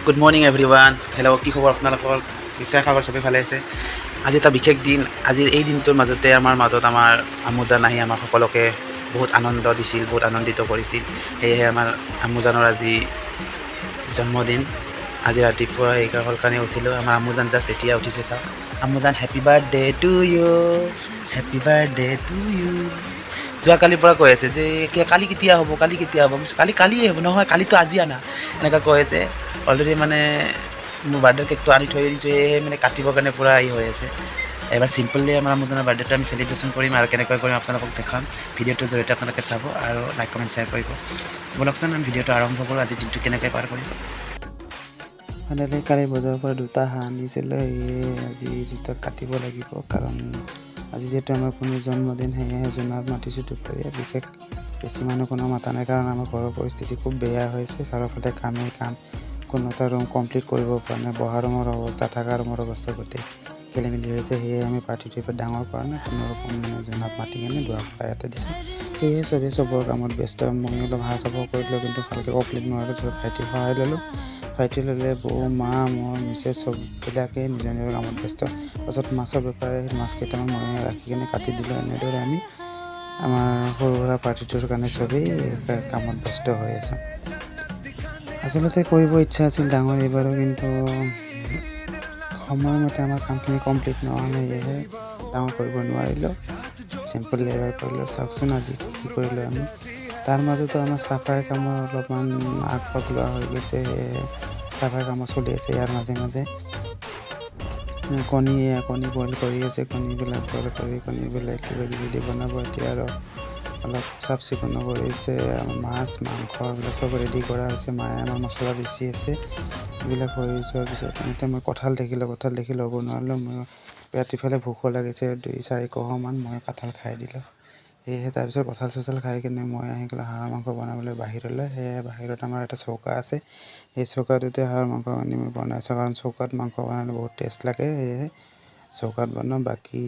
Good morning everyone. Hello', কি খবৰ আপোনালোকৰ? নিশ্চয় খবৰ চবেই ভালে আছে। আজি এটা বিশেষ দিন। আজিৰ এই দিনটোৰ মাজতে আমাৰ আমুজান আহি আমাৰ সকলোকে বহুত আনন্দ দিছিল, বহুত আনন্দিত কৰিছিল। সেয়েহে আমাৰ আমুজানৰ আজি জন্মদিন। আজি ৰাতিপুৱা এইকাৰণে কাৰণে উঠিলোঁ। আমাৰ আমুজান জাষ্ট এতিয়া উঠিছে। চাওক, আমুজান happy birthday to you, happy birthday to you. যোৱাকালিৰ পৰা কৈ আছে যে কালি কেতিয়া হ'ব, কালি কেতিয়া হ'ব। কালিয়ে হ'ব। নহয়, কালিতো আজি আনা, এনেকুৱা কৈ আছে। অলৰেডি মানে মোৰ বাৰ্থডে কেকটো আনি থৈ দিছোঁ, সেয়েহে মানে কাটিবৰ কাৰণে পূৰা হৈ আছে। এবাৰ চিম্পলি আমাৰ আমুজানৰ বাৰ্থডেটো আমি চেলিব্ৰেশ্যন কৰিম আৰু কেনেকৈ কৰিম আপোনালোকক দেখাম। ভিডিঅ'টোৰ জৰিয়তে আপোনালোকে চাব আৰু লাইক কমেণ্ট শ্বেয়াৰ কৰিব। ব'লকচোন আমি ভিডিঅ'টো আৰম্ভ কৰোঁ। আজি দিনটো কেনেকৈ পাৰ কৰিম। ফাইনেলি কালি বজাৰৰ পৰা দুটা হাঁহ আনিছিলে, সেয়ে আজি দুটা কাটিব লাগিব। কাৰণ আজি যিহেতু আমাৰ কোনো জন্মদিন, সেয়েহে জোনাক মাতিছোঁ দুপৰীয়া। বিশেষ বেছি মানুহ কোনো মাতা নাই, কাৰণ আমাৰ ঘৰৰ পৰিস্থিতি খুব বেয়া হৈছে। চাৰিওফালে কাম কোনো এটা ৰুম কমপ্লিট কৰিব পৰা নাই। বহা ৰুমৰ অৱস্থা, থকা ৰুমৰ অৱস্থা গোটেই খেলি মেলি হৈছে। সেয়ে আমি পাৰ্টিটো এবাৰ ডাঙৰ কৰা নাই, কোনোৰকম মানে জোনাক মাতি কিনে দুৱাৰপৰা ইয়াতে দিছোঁ। সেয়ে চবেই চবৰ কামত ব্যস্ত। মই অলপ হাঁহ চাফা কৰিলোঁ, কিন্তু ভালকৈ কমপ্লিট নোৱাৰিলোঁ। ধৰক ভাইটিৰ সহায় ল'লোঁ। ভাইটি ল'লে, বৌ, মা, মই, মিছেছ চববিলাকেই নিজৰ নিজৰ কামত ব্যস্ত। পাছত মাছৰ বেপাৰে মাছ কেইটামান মই ৰাখি কিনে কাটি দিলোঁ। এনেদৰে আমি আমাৰ সৰু সুৰা পাৰ্টিটোৰ কাৰণে চবেই কামত ব্যস্ত হৈ আছোঁ। আচলতে কৰিব ইচ্ছা আছিল ডাঙৰ এইবাৰো, কিন্তু সময়মতে আমাৰ কামখিনি কমপ্লিট নহ'লে, সেয়েহে ডাঙৰ কৰিব নোৱাৰিলোঁ। চিম্পলি এবাৰ কৰিলোঁ। চাওকচোন আজি কি কৰিলোঁ আমি। তাৰ মাজতো আমাৰ চাফাই কামৰ অলপমান আগভাগ লোৱা হৈ গৈছে। চাফাই কামো চলি আছে ইয়াৰ মাজে মাজে। কণী বইল কৰি আছে। কণীবিলাক বইল কৰি কণীবিলাক কিবা কিবি দি বনাব এতিয়া। আৰু অলপ চাফ চিকুণো কৰিছে। মাছ মাংস এইবিলাক চব ৰেডি কৰা হৈছে। মায়ে আমাৰ মছলা পিচি আছে। এইবিলাক হৈ যোৱাৰ পিছত এতিয়া মই কঁঠাল দেখি ল'ব নোৱাৰিলোঁ। মই পেট ইফালে ভোকো লাগিছে 2-4 কোহমান। মই কঁঠাল খাই দিলোঁ। সেয়েহে তাৰপিছত কঁঠাল চঠাল খাই কিনে মই আহি গ'লোঁ হাঁহৰ মাংস বনাবলৈ বাহিৰলৈ। সেয়ে বাহিৰত আমাৰ এটা চৌকা আছে। সেই চৌকাটোতে হাঁহৰ মাংস আনি মই বনাইছোঁ, কাৰণ চৌকাত মাংস বনালে বহুত টেষ্ট লাগে। সেয়েহে চৌকাত বনাওঁ। বাকী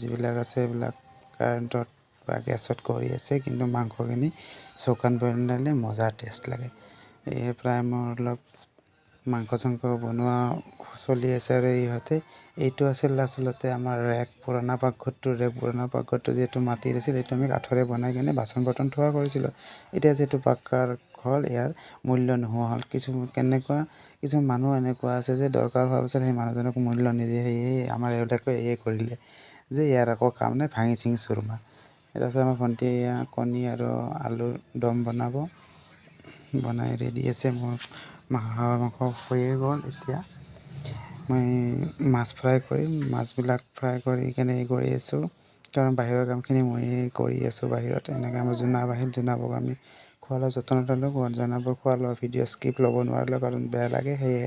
যিবিলাক আছে সেইবিলাক কাৰেণ্টত বা গেছত কৰি আছে, কিন্তু মাংসখিনি চৌকাত বনালে মজা টেষ্ট লাগে। সেয়ে প্ৰায় মোৰ অলপ মাংস চাংস বনোৱা চলি আছে। আৰু এইটো আছিল আচলতে আমাৰ পুৰণা পাকঘৰটো যিহেতু মাটিৰ আছিল, এইটো আমি কাঠৰে বনাই কিনে বাচন বৰ্তন থোৱা কৰিছিলোঁ। এতিয়া যিহেতু পাক্কাৰ হ'ল, ইয়াৰ মূল্য নোহোৱা হ'ল। কিছুমান মানুহ এনেকুৱা আছে যে দৰকাৰ হোৱাৰ পিছত সেই মানুহজনক মূল্য নিদিয়ে। সেয়ে আমাৰ এওঁলোকে কৰিলে যে ইয়াৰ একো কাম নাই, ভাঙি চিঙি চুৰ মাৰ। তাৰপিছত আমাৰ ভণ্টিয়ে কণী আৰু আলুৰ দম বনাই ৰেডি আছে। মোৰ হাঁহৰ মাংস হৈয়ে গ'ল। এতিয়া মই মাছ ফ্ৰাই কৰিম। মাছবিলাক ফ্ৰাই কৰি কেনে কৰি আছোঁ, কাৰণ বাহিৰৰ কামখিনি ময়ে কৰি আছোঁ বাহিৰত। এনেকৈ আমাৰ জোনাব আহিল। জোনাবক আমি খোৱা লোৱা যত্ন ল'লোঁ। জোনাবৰ খোৱা লোৱা ভিডিঅ' স্কিপ ল'ব নোৱাৰিলোঁ, কাৰণ বেয়া লাগে। সেয়ে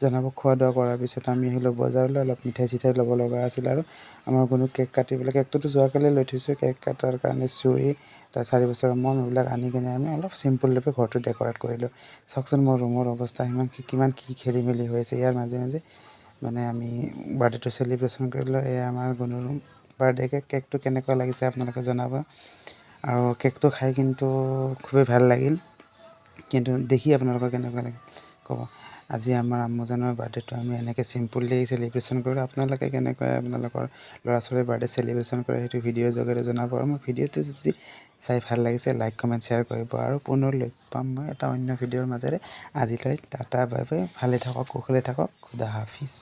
জোনাবক খোৱা লোৱা কৰাৰ পিছত আমি আহিলোঁ বজাৰলৈ। অলপ মিঠাই চিঠাই ল'ব লগা আছিল। আৰু আমাৰ কোনো কেক কাটিবলৈ, কেকটোতো যোৱাকালি লৈ থৈছোঁ। কেক কটাৰ কাৰণে চুৰি, 4 বছৰৰ মম এইবিলাক আনি কিনে আমি অলপ চিম্পুলভাৱে ঘৰটো ডেক'ৰেট কৰিলোঁ। চাওকচোন মোৰ ৰুমৰ অৱস্থা কিমান কি খেলি মেলি হৈ আছে। ইয়াৰ মাজে মাজে মানে আমি বাৰ্থডেটো চেলিব্ৰেশ্যন কৰিলোঁ। এয়া আমাৰ গুণৰ বাৰ্থডে কেকটো কেনেকুৱা লাগিছে আপোনালোকে জনাব। আৰু কেকটো খাই কিন্তু খুবেই ভাল লাগিল, কিন্তু দেখি আপোনালোকৰ কেনেকুৱা লাগিল ক'ব। আজি আমাৰ আম্মুজানৰ বাৰ্থডেটো আমি এনেকৈ চিম্পুলি চেলিব্ৰেশ্যন কৰিলোঁ। আপোনালোকে কেনেকৈ আপোনালোকৰ ল'ৰা ছোৱালীৰ বাৰ্থডে চেলিব্ৰেশ্যন কৰে, সেইটো ভিডিঅ'ৰ যোগেৰে জনাব। আৰু মোৰ ভিডিঅ'টো যদি চাই ভাল লাগিছে, লাইক কমেণ্ট শ্বেয়াৰ কৰিব। আৰু পুনৰ লগ পাম মই এটা অন্য ভিডিঅ'ৰ মাজেৰে। আজিলৈ টাটা বাই বাই। ভালে থাকক, কুশলে থাকক। খুদা হাফিজ।